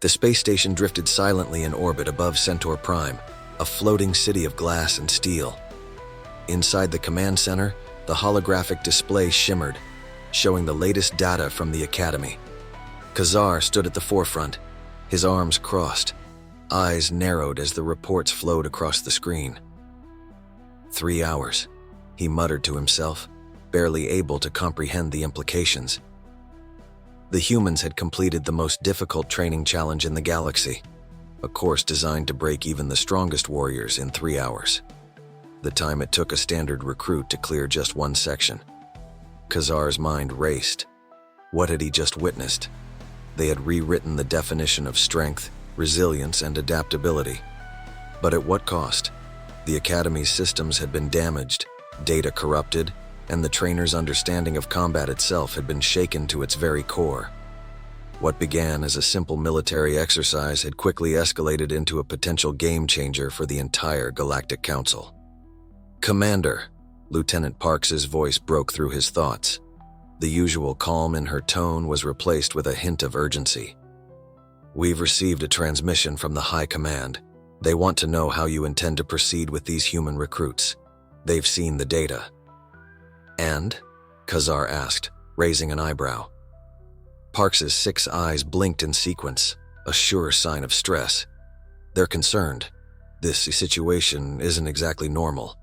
The space station drifted silently in orbit above Centaur Prime, a floating city of glass and steel. Inside the command center, the holographic display shimmered, showing the latest data from the Academy. Khazar stood at the forefront, his arms crossed, eyes narrowed as the reports flowed across the screen. 3 hours, he muttered to himself, barely able to comprehend the implications. The humans had completed the most difficult training challenge in the galaxy, a course designed to break even the strongest warriors in 3 hours. The time it took a standard recruit to clear just one section. Khazar's mind raced. What had he just witnessed? They had rewritten the definition of strength, resilience, and adaptability. But at what cost? The Academy's systems had been damaged, data corrupted, and the trainer's understanding of combat itself had been shaken to its very core. What began as a simple military exercise had quickly escalated into a potential game-changer for the entire Galactic Council. "Commander," Lieutenant Parks's voice broke through his thoughts. The usual calm in her tone was replaced with a hint of urgency. "We've received a transmission from the High Command. They want to know how you intend to proceed with these human recruits. They've seen the data." "And?" Khazar asked, raising an eyebrow. Parks's 6 eyes blinked in sequence, a sure sign of stress. "They're concerned. This situation isn't exactly normal.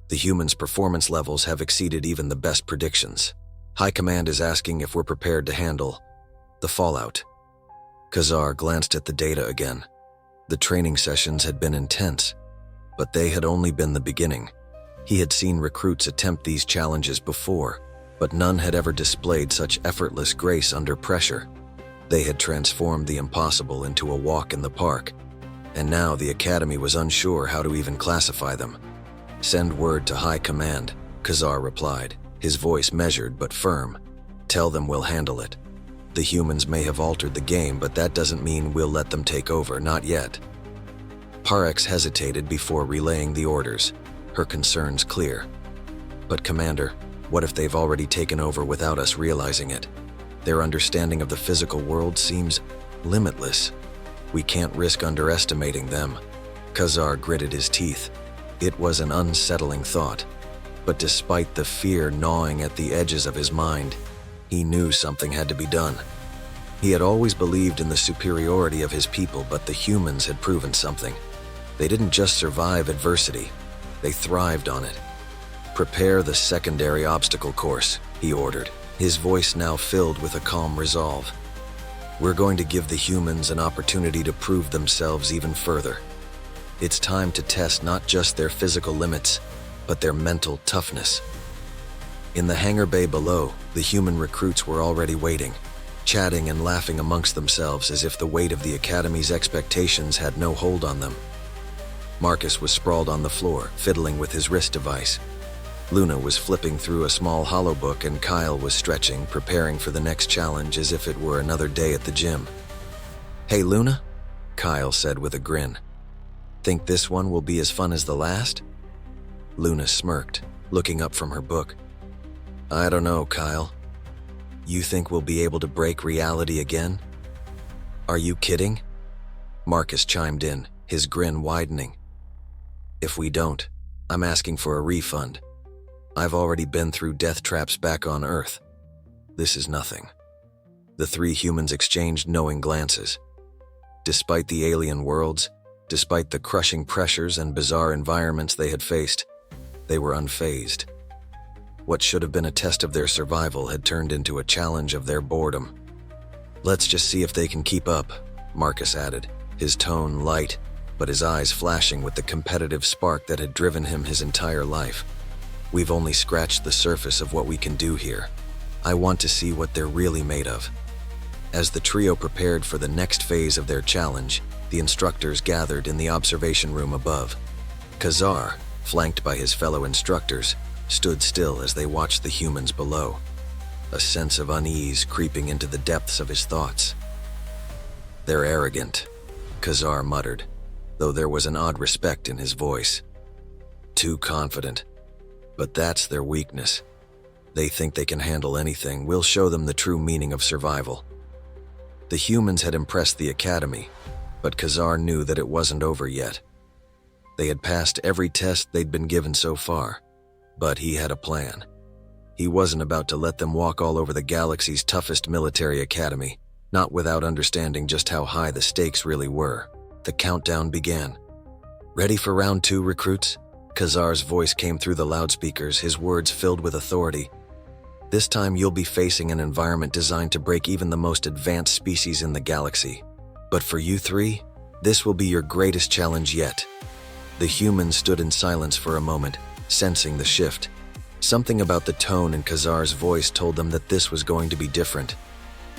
The humans' performance levels have exceeded even the best predictions. High Command is asking if we're prepared to handle the fallout." Khazar glanced at the data again. The training sessions had been intense, but they had only been the beginning. He had seen recruits attempt these challenges before, but none had ever displayed such effortless grace under pressure. They had transformed the impossible into a walk in the park, and now the Academy was unsure how to even classify them. "Send word to High Command," Khazar replied, his voice measured but firm. "Tell them we'll handle it. The humans may have altered the game, but that doesn't mean we'll let them take over, not yet." Parex hesitated before relaying the orders, her concerns clear. "But Commander, what if they've already taken over without us realizing it? Their understanding of the physical world seems limitless. We can't risk underestimating them." Khazar gritted his teeth. It was an unsettling thought, but despite the fear gnawing at the edges of his mind, he knew something had to be done. He had always believed in the superiority of his people, but the humans had proven something. They didn't just survive adversity, they thrived on it. "Prepare the secondary obstacle course," he ordered, his voice now filled with a calm resolve. "We're going to give the humans an opportunity to prove themselves even further. It's time to test not just their physical limits, but their mental toughness." In the hangar bay below, the human recruits were already waiting, chatting and laughing amongst themselves as if the weight of the Academy's expectations had no hold on them. Marcus was sprawled on the floor, fiddling with his wrist device. Luna was flipping through a small holobook, and Kyle was stretching, preparing for the next challenge as if it were another day at the gym. "Hey, Luna," Kyle said with a grin. "Think this one will be as fun as the last?" Luna smirked, looking up from her book. "I don't know, Kyle. You think we'll be able to break reality again?" "Are you kidding?" Marcus chimed in, his grin widening. "If we don't, I'm asking for a refund. I've already been through death traps back on Earth. This is nothing." The 3 humans exchanged knowing glances. Despite the alien worlds, despite the crushing pressures and bizarre environments they had faced, they were unfazed. What should have been a test of their survival had turned into a challenge of their boredom. "Let's just see if they can keep up," Marcus added, his tone light, but his eyes flashing with the competitive spark that had driven him his entire life. "We've only scratched the surface of what we can do here. I want to see what they're really made of." As the trio prepared for the next phase of their challenge, the instructors gathered in the observation room above. Khazar, flanked by his fellow instructors, stood still as they watched the humans below, a sense of unease creeping into the depths of his thoughts. "They're arrogant," Khazar muttered, though there was an odd respect in his voice. "Too confident. But that's their weakness. They think they can handle anything. We'll show them the true meaning of survival." The humans had impressed the Academy, but Khazar knew that it wasn't over yet. They had passed every test they'd been given so far, but he had a plan. He wasn't about to let them walk all over the galaxy's toughest military academy, not without understanding just how high the stakes really were. The countdown began. "Ready for round 2, recruits?" Khazar's voice came through the loudspeakers, his words filled with authority. "This time you'll be facing an environment designed to break even the most advanced species in the galaxy. But for you 3, this will be your greatest challenge yet." The humans stood in silence for a moment, sensing the shift. Something about the tone in Khazar's voice told them that this was going to be different.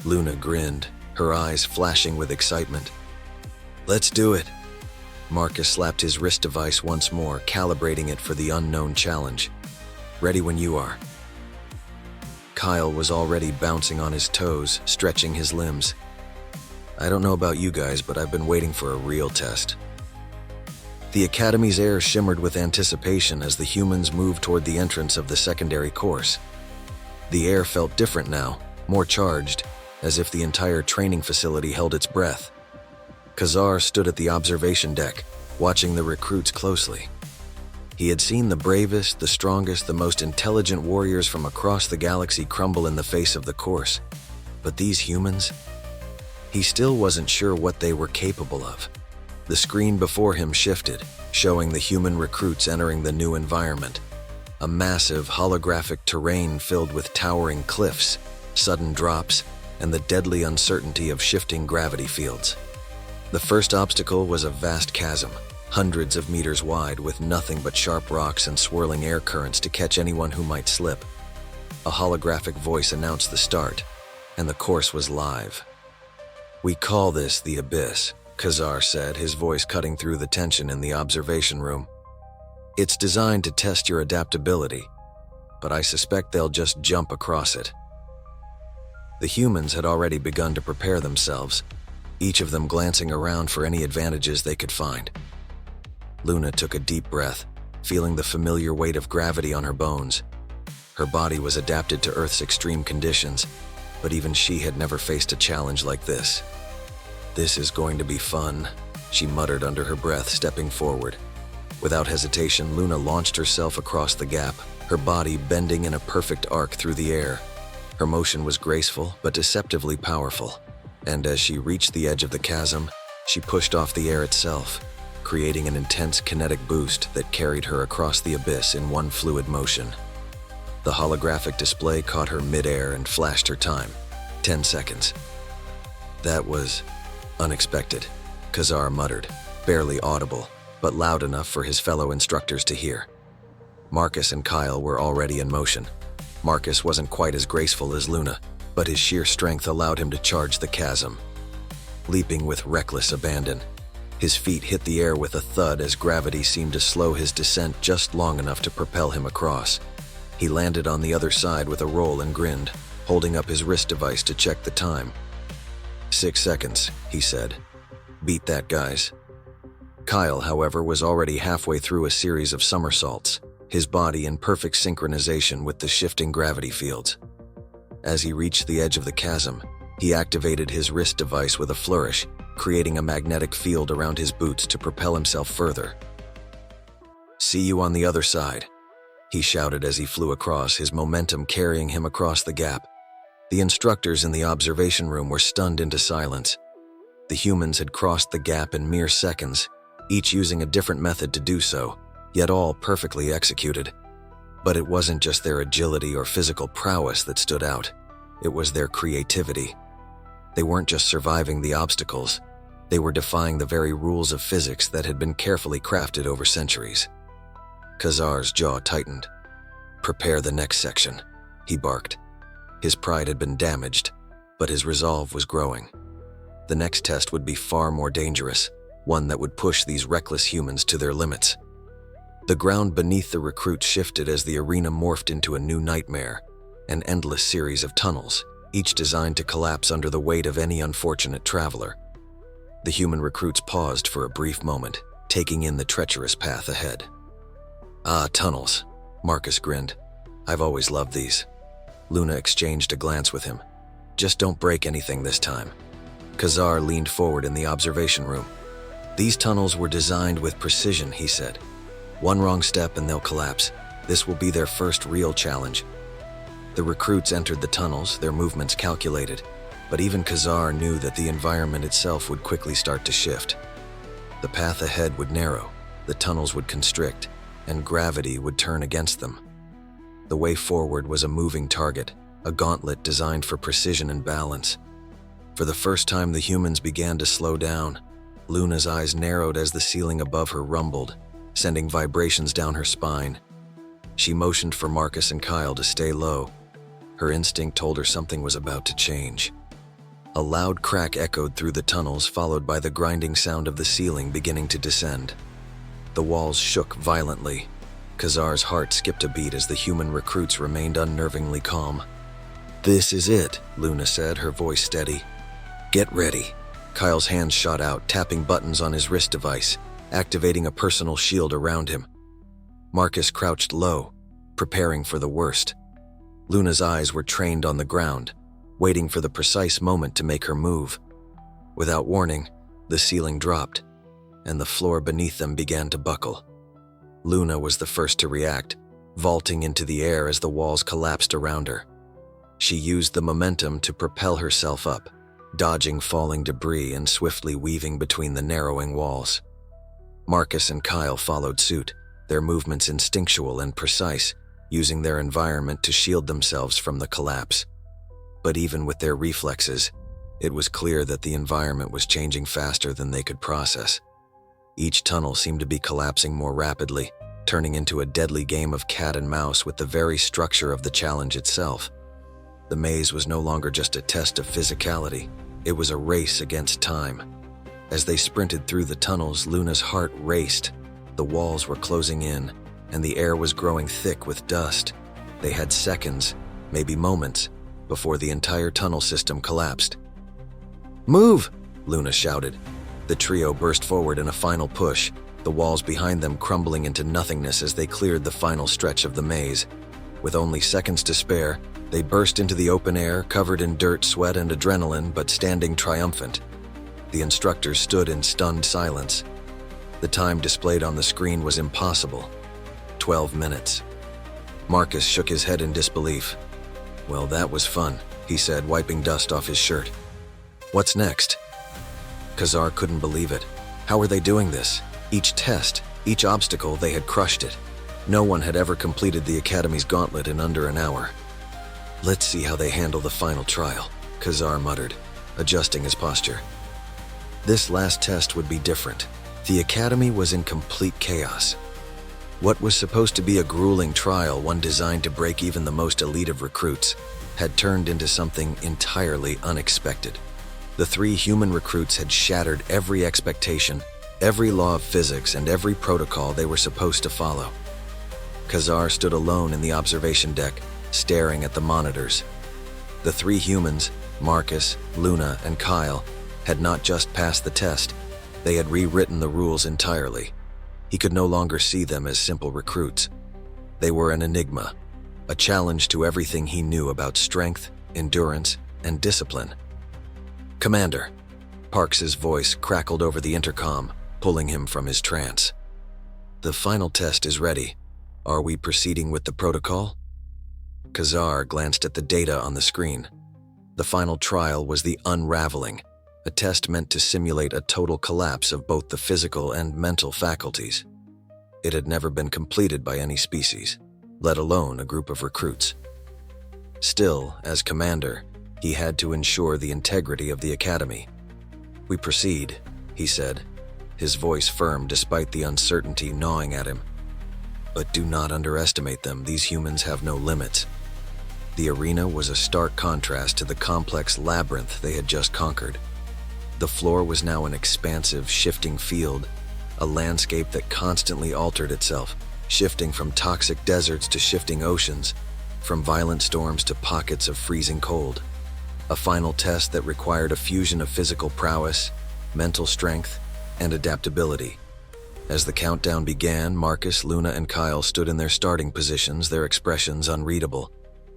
Luna grinned, her eyes flashing with excitement. "Let's do it." Marcus slapped his wrist device once more, calibrating it for the unknown challenge. "Ready when you are." Kyle was already bouncing on his toes, stretching his limbs. "I don't know about you guys, but I've been waiting for a real test." The Academy's air shimmered with anticipation as the humans moved toward the entrance of the secondary course. The air felt different now, more charged, as if the entire training facility held its breath. Khazar stood at the observation deck, watching the recruits closely. He had seen the bravest, the strongest, the most intelligent warriors from across the galaxy crumble in the face of the course. But these humans? He still wasn't sure what they were capable of. The screen before him shifted, showing the human recruits entering the new environment. A massive holographic terrain filled with towering cliffs, sudden drops, and the deadly uncertainty of shifting gravity fields. The first obstacle was a vast chasm, hundreds of meters wide, with nothing but sharp rocks and swirling air currents to catch anyone who might slip. A holographic voice announced the start, and the course was live. "We call this the Abyss," Khazar said, his voice cutting through the tension in the observation room. "It's designed to test your adaptability, but I suspect they'll just jump across it." The humans had already begun to prepare themselves, each of them glancing around for any advantages they could find. Luna took a deep breath, feeling the familiar weight of gravity on her bones. Her body was adapted to Earth's extreme conditions, but even she had never faced a challenge like this. "This is going to be fun," she muttered under her breath, stepping forward. Without hesitation, Luna launched herself across the gap, her body bending in a perfect arc through the air. Her motion was graceful but deceptively powerful, and as she reached the edge of the chasm, she pushed off the air itself, creating an intense kinetic boost that carried her across the abyss in one fluid motion. The holographic display caught her mid-air and flashed her time, 10 seconds. "That was unexpected," Khazar muttered, barely audible, but loud enough for his fellow instructors to hear. Marcus and Kyle were already in motion. Marcus wasn't quite as graceful as Luna, but his sheer strength allowed him to charge the chasm. Leaping with reckless abandon, his feet hit the air with a thud as gravity seemed to slow his descent just long enough to propel him across. He landed on the other side with a roll and grinned, holding up his wrist device to check the time. 6 seconds, he said. "Beat that, guys." Kyle, however, was already halfway through a series of somersaults, his body in perfect synchronization with the shifting gravity fields. As he reached the edge of the chasm, he activated his wrist device with a flourish, creating a magnetic field around his boots to propel himself further. "See you on the other side," he shouted as he flew across, his momentum carrying him across the gap. The instructors in the observation room were stunned into silence. The humans had crossed the gap in mere seconds, each using a different method to do so, yet all perfectly executed. But it wasn't just their agility or physical prowess that stood out. It was their creativity. They weren't just surviving the obstacles, they were defying the very rules of physics that had been carefully crafted over centuries. Khazar's jaw tightened. "Prepare the next section," he barked. His pride had been damaged, but his resolve was growing. The next test would be far more dangerous, one that would push these reckless humans to their limits. The ground beneath the recruits shifted as the arena morphed into a new nightmare, an endless series of tunnels, each designed to collapse under the weight of any unfortunate traveler. The human recruits paused for a brief moment, taking in the treacherous path ahead. "Ah, tunnels," Marcus grinned. "I've always loved these." Luna exchanged a glance with him. "Just don't break anything this time." Khazar leaned forward in the observation room. "These tunnels were designed with precision," he said. "One wrong step and they'll collapse. This will be their first real challenge." The recruits entered the tunnels, their movements calculated, but even Khazar knew that the environment itself would quickly start to shift. The path ahead would narrow, the tunnels would constrict, and gravity would turn against them. The way forward was a moving target, a gauntlet designed for precision and balance. For the first time, the humans began to slow down. Luna's eyes narrowed as the ceiling above her rumbled, sending vibrations down her spine. She motioned for Marcus and Kyle to stay low. Her instinct told her something was about to change. A loud crack echoed through the tunnels, followed by the grinding sound of the ceiling beginning to descend. The walls shook violently. Khazar's heart skipped a beat as the human recruits remained unnervingly calm. "This is it," Luna said, her voice steady. "Get ready." Kyle's hands shot out, tapping buttons on his wrist device, activating a personal shield around him. Marcus crouched low, preparing for the worst. Luna's eyes were trained on the ground, waiting for the precise moment to make her move. Without warning, the ceiling dropped, and the floor beneath them began to buckle. Luna was the first to react, vaulting into the air as the walls collapsed around her. She used the momentum to propel herself up, dodging falling debris and swiftly weaving between the narrowing walls. Marcus and Kyle followed suit, their movements instinctual and precise, using their environment to shield themselves from the collapse. But even with their reflexes, it was clear that the environment was changing faster than they could process. Each tunnel seemed to be collapsing more rapidly, turning into a deadly game of cat and mouse with the very structure of the challenge itself. The maze was no longer just a test of physicality, it was a race against time. As they sprinted through the tunnels, Luna's heart raced. The walls were closing in, and the air was growing thick with dust. They had seconds, maybe moments, before the entire tunnel system collapsed. "Move!" Luna shouted. The trio burst forward in a final push, the walls behind them crumbling into nothingness as they cleared the final stretch of the maze. With only seconds to spare, they burst into the open air, covered in dirt, sweat, and adrenaline, but standing triumphant. The instructors stood in stunned silence. The time displayed on the screen was impossible. 12 minutes. Marcus shook his head in disbelief. "Well, that was fun," he said, wiping dust off his shirt. "What's next?" Khazar couldn't believe it. How were they doing this? Each test, each obstacle, they had crushed it. No one had ever completed the Academy's gauntlet in under an hour. "Let's see how they handle the final trial," Khazar muttered, adjusting his posture. This last test would be different. The Academy was in complete chaos. What was supposed to be a grueling trial, one designed to break even the most elite of recruits, had turned into something entirely unexpected. The 3 human recruits had shattered every expectation, every law of physics, and every protocol they were supposed to follow. Khazar stood alone in the observation deck, staring at the monitors. The 3 humans, Marcus, Luna, and Kyle, had not just passed the test, they had rewritten the rules entirely. He could no longer see them as simple recruits. They were an enigma, a challenge to everything he knew about strength, endurance, and discipline. "Commander," Parks's voice crackled over the intercom, pulling him from his trance. "The final test is ready. Are we proceeding with the protocol?" Khazar glanced at the data on the screen. The final trial was the Unraveling, a test meant to simulate a total collapse of both the physical and mental faculties. It had never been completed by any species, let alone a group of recruits. Still, as commander, he had to ensure the integrity of the Academy. "We proceed," he said, his voice firm despite the uncertainty gnawing at him. "But do not underestimate them, these humans have no limits." The arena was a stark contrast to the complex labyrinth they had just conquered. The floor was now an expansive, shifting field, a landscape that constantly altered itself, shifting from toxic deserts to shifting oceans, from violent storms to pockets of freezing cold. A final test that required a fusion of physical prowess, mental strength, and adaptability. As the countdown began, Marcus, Luna, and Kyle stood in their starting positions, their expressions unreadable.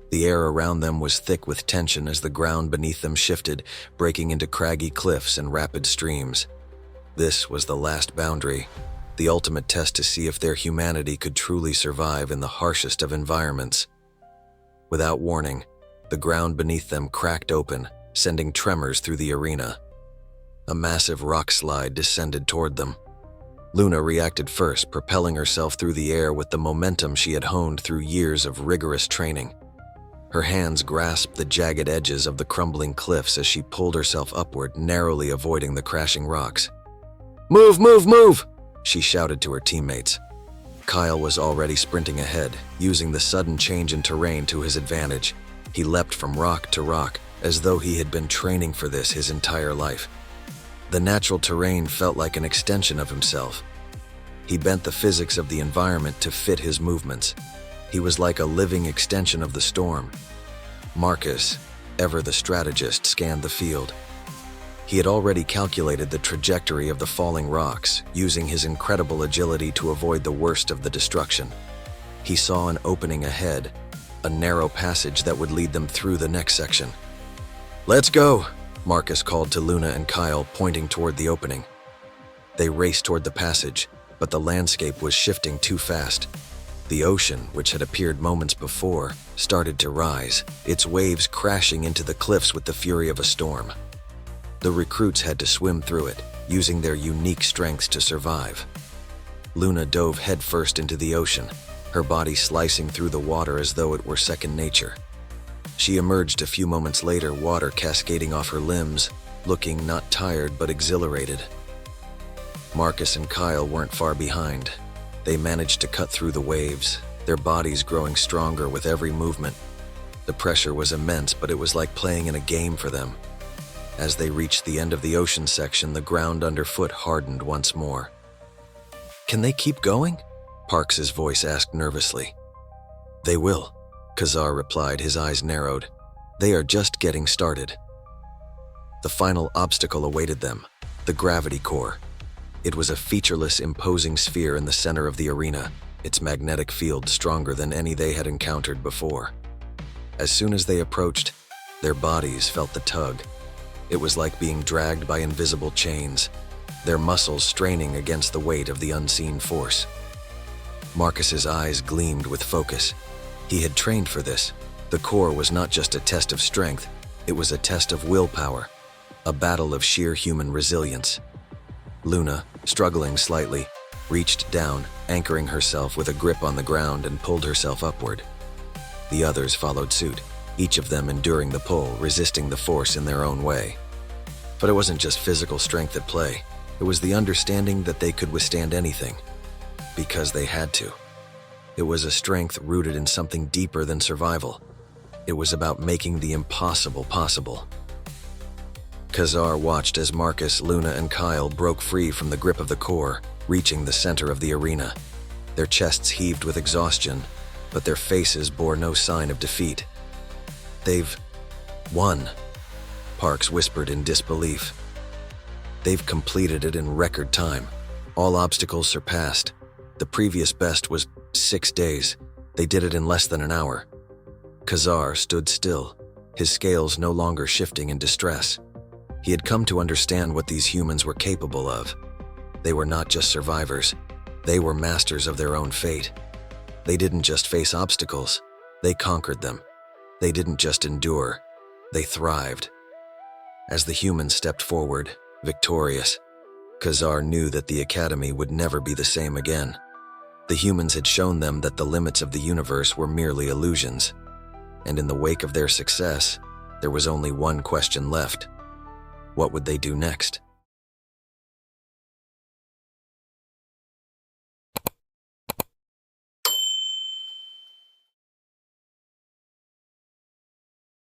The air around them was thick with tension as the ground beneath them shifted, breaking into craggy cliffs and rapid streams. This was the last boundary, the ultimate test to see if their humanity could truly survive in the harshest of environments. Without warning, the ground beneath them cracked open, sending tremors through the arena. A massive rock slide descended toward them. Luna reacted first, propelling herself through the air with the momentum she had honed through years of rigorous training. Her hands grasped the jagged edges of the crumbling cliffs as she pulled herself upward, narrowly avoiding the crashing rocks. "Move, move, move!" she shouted to her teammates. Kyle was already sprinting ahead, using the sudden change in terrain to his advantage. He leapt from rock to rock, as though he had been training for this his entire life. The natural terrain felt like an extension of himself. He bent the physics of the environment to fit his movements. He was like a living extension of the storm. Marcus, ever the strategist, scanned the field. He had already calculated the trajectory of the falling rocks, using his incredible agility to avoid the worst of the destruction. He saw an opening ahead, a narrow passage that would lead them through the next section. "Let's go," Marcus called to Luna and Kyle, pointing toward the opening. They raced toward the passage, but the landscape was shifting too fast. The ocean, which had appeared moments before, started to rise, its waves crashing into the cliffs with the fury of a storm. The recruits had to swim through it, using their unique strengths to survive. Luna dove headfirst into the ocean, her body slicing through the water as though it were second nature. She emerged a few moments later, water cascading off her limbs, looking not tired but exhilarated. Marcus and Kyle weren't far behind. They managed to cut through the waves, their bodies growing stronger with every movement. The pressure was immense, but it was like playing in a game for them. As they reached the end of the ocean section, the ground underfoot hardened once more. "Can they keep going?" Parks's voice asked nervously. "They will," Kazar replied, his eyes narrowed. "They are just getting started." The final obstacle awaited them, the gravity core. It was a featureless, imposing sphere in the center of the arena, its magnetic field stronger than any they had encountered before. As soon as they approached, their bodies felt the tug. It was like being dragged by invisible chains, their muscles straining against the weight of the unseen force. Marcus's eyes gleamed with focus. He had trained for this. The core was not just a test of strength, it was a test of willpower, a battle of sheer human resilience. Luna, struggling slightly, reached down, anchoring herself with a grip on the ground, and pulled herself upward. The others followed suit, each of them enduring the pull, resisting the force in their own way. But it wasn't just physical strength at play. It was the understanding that they could withstand anything, because they had to. It was a strength rooted in something deeper than survival. It was about making the impossible possible. Kazar watched as Marcus, Luna, and Kyle broke free from the grip of the core, reaching the center of the arena. Their chests heaved with exhaustion, but their faces bore no sign of defeat. "They've won," Parks whispered in disbelief. "They've completed it in record time. All obstacles surpassed. The previous best was 6 days. They did it in less than an hour." Kazar stood still, his scales no longer shifting in distress. He had come to understand what these humans were capable of. They were not just survivors. They were masters of their own fate. They didn't just face obstacles. They conquered them. They didn't just endure. They thrived. As the humans stepped forward, victorious, Kazar knew that the Academy would never be the same again. The humans had shown them that the limits of the universe were merely illusions. And in the wake of their success, there was only one question left. What would they do next?